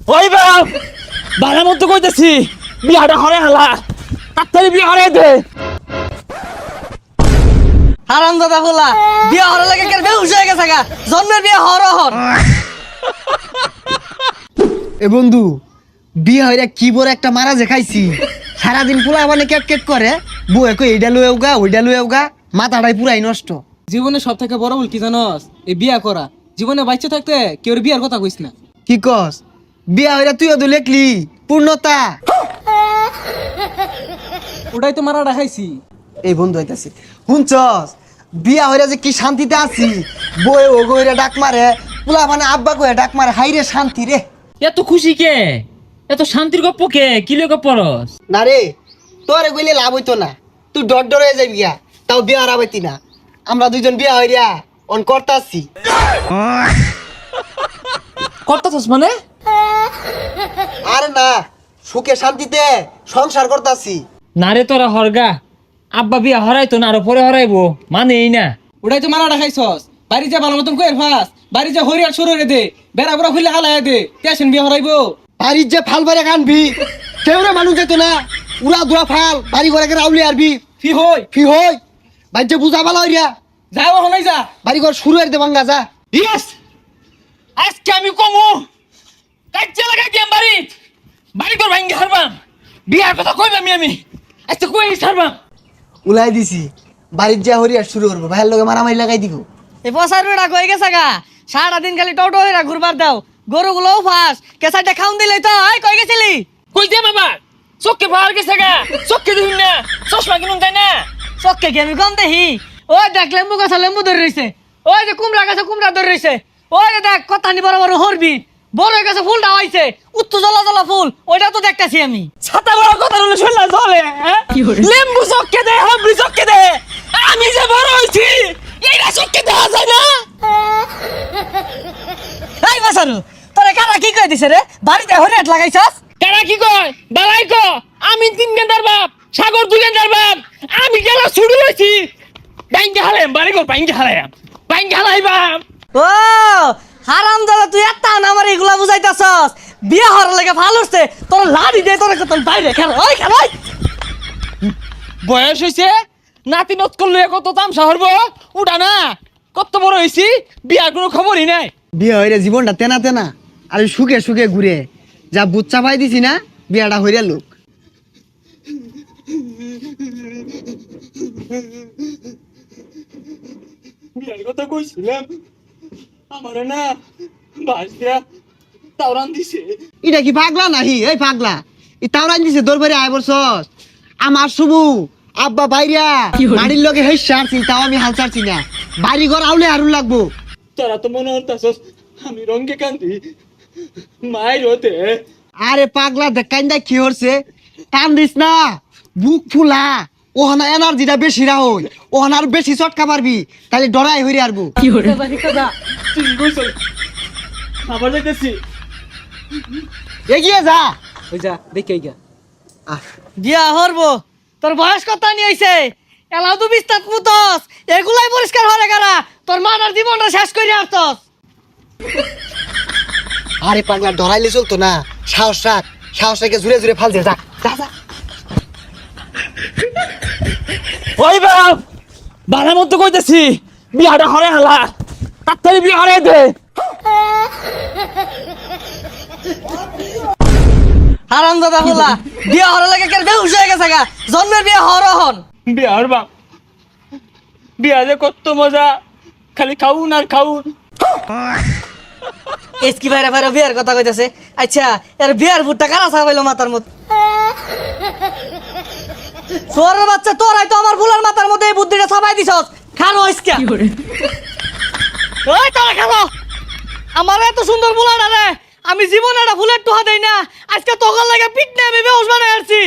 ওই বাপ বালার মতো কইতেছি বিয়াটা হরে হালা তাড়াতাড়ি বিয়া হরে দে। হারাম দাদা বলা বিয়া হওয়ার লাগে কেন বেহুশ হয়ে গেছে গা জন্মের বিয়া হর এ বন্ধু বিয়ে হইরা কি বড় একটা মারা যে খাইছি সারাদিন পোলা মানে কেট কেট করে বউয়ে কই এইটা লুয়েও গা ওইটা লুয়েও গা মাথাটাই পুরাই নষ্ট। জীবনে সব থেকে বড় ভুল কি জানোস? এই বিয়া করা। জীবনে বাচ্চা থাকতে কেউ বিয়ার কথা কইস না। কি কস বিয়া হইরা তুইও তো লেখলি পূর্ণতা। ওটাই তো মারা রাখাইছি। এই বন্ধু হইতাছি শুনছস বিয়া হইরা যে কি শান্তিতে আছি বউয়ে ও গইরা ডাক মারে পোলা মানে আব্বা কইরা ডাক মারে হাইরে শান্তি রে। এত খুশি কে এত শান্তির গপ্প কে কি লই গপ্প রস? না রে তোরে কইলে লাভ হইতো না তুই ডর ডর হয়ে যাবি গিয়া তাও বিয়া হারাবাইতি না। আমরা দুইজন বিয়া হইরা অন করতাছি। করতাছস মানে? আরে না সুখে শান্তিতে সংসার করতাছি। না রে তোরা হরগা আব্বা বিয়া হরাইতো না আরো পরে হরাইবো মানে এই না। ওটাই তো মারা রাখাইছস। বাড়ি যা ভালো মতন কইর ফাস। বাড়ি যা হরিয়ার শুরু রে দে। বেড়া বড় খুলে হালায় দে। টেনশন বিয়া হরাইবো। বাড়ির যে ফাল বাড়ি কানবি কেউ রে মানুষ যেত না উড়া দুরা ফাল বাড়ি ঘরে রাউলি আরবি ফি হই। ফি হই বাড়ি যে বুঝা ভালো হইয়া যাও হনাই যা। বাড়ি ঘর শুরু হইতে ভাঙ্গা যা। ইয়েস আজকে আমি কমু কাচ্চা লাগাই দিম বাড়ি তোর ভাঙ্গি হারবাম বিয়ার কথা কইবাম আমি আজকে কই হারবাম। উলাই দিছি বাড়ির যা হরিয়া শুরু করবো ভাইয়ের লগে মারামারি লাগাই দিব। এই পসার বেড়া কই গেছে গা সারাদিন খালি টোটো হইরা ঘুরবার দাও গরুগুলোও ফাঁস কেসাইটা খাউন দিলেই তো এই কই গেছিলি? কই দে বাবা চোখে পাওয়ার গেছে গা চোখে দিন না চশমা কিনুন তাই না। চক্কে কি আমি কম দেখি? ওই দেখ লেম্বু গাছে লেম্বু ধরে রইছে, ওই যে কুমড়া গাছে কুমড়া ধরে রইছে, ওই যে দেখ কথা নি বড় বড় হরবি বড় গাছে ফুলটা হইছে উত্তর জ্বলা জ্বলা ফুল ওইটা তো দেখতাছি আমি। ছাতা বড় কথা হলো শুনলা চলে লেম্বু চোখে দে হাবড়ি চোখে দে আমি যে বড় হইছি এইটা চোখে দেখা যায় না। এই বাসারু তোরে কারা কি কই দিছে রে বাড়িতে হরিয়াট লাগাইছস? কারা কি কয় বালাই ক আমি 3 গেন্দার বাপ সাগর 2 গেন্দার বাপ আমি গেলা ছুড়ু লইছি বাইঙ্গে হালাম বাড়ি কর বাইঙ্গে হালাইবাম। ও হারাম দাদা তুই এত না আমার এগুলা বুঝাইতাছস বিয়া হওয়ার লাগে ভালো হচ্ছে তোর লাড়ি দে তোর কত বাইরে খেল ওই খেল ওই। বয়স হইছে নাতি নত করলে কত তামসা হরবো উঠা না কত বড় হইছি বিয়ার কোনো খবরই নাই। বিয়ে হইরে জীবনটা তেনা তেনা আর সুখে সুখে ঘুরে যা বুচ্চা পাই দিছি না বিয়াটা হইরা লোক। বিয়ার কথা কইছিলাম আমারে না বাস দিয়া তাওরান দিছে। এটা কি পাগলা নাহি এই পাগলা ই তাওরান দিছে দর বাড়ি আয় বলছস আমার শুভু আব্বা বাইরা বাড়ির লগে হেই সারছি তাও আমি হাল ছাড়ছি না বাড়ি ঘর আউলে আরুন লাগবো। তোরা তো মনে হতাছস আমি রঙ্গে কান্দি মায়ের হতে। আরে পাগলা দেখাইন্দা কি হরছে টান দিস না বুক ফুলা ওহানা এনার্জিটা বেশি রাহই ওহানা আর বেশি চটকা পারবি তাহলে ডরাই হইরে আরবো। তুই কইছ আবার যাইতেছি এগিয়ে যা। ওই যা দেখে গা। বিয়া হরবো তোর বয়স কত নিয়ে হইছে এলাও তো বিস্তার মুতস এগুলাই পরিষ্কার হরে গারা তোর মানার জীবনটা শেষ করে আসতস। আরে পাগলা ডরাইলে চলতো না সাহস রাখ সাহস রেখে জুড়ে জুড়ে ফাল দে যা যা যা। ওই বাপ বালার মতো কইতেছি বিয়াটা হরে হালা তাড়াতাড়ি বিয়া হরে দে। হারাম দাদা বলা বিয়া হওয়ার লাগে কেন বেহুশ হয়ে গেছে গা জন্মের বিয়া হওয়ার হন। বিয়া হরবা বিয়া যে কত মজা খালি খাউন আর খাউন। এসকি ভাইরা ভাইরা বিয়ার কথা কইতাছে আচ্ছা এর বিয়ার ভুট্টা কারা ছাপাইলো মাথার মধ্যে? তোর বাচ্চা তোরাই তো আমার ফুলার মাথার মধ্যে এই বুদ্ধিটা ছাপাই দিছস খানো ইসকা ওই তোরা খাবো আমার এত সুন্দর ফুলাটা রে আমি জীবনে একটা ফুলের টোহা দেই না আজকে তোকার লাগে পিটনে আমি বেহুশ বানাই আসছি।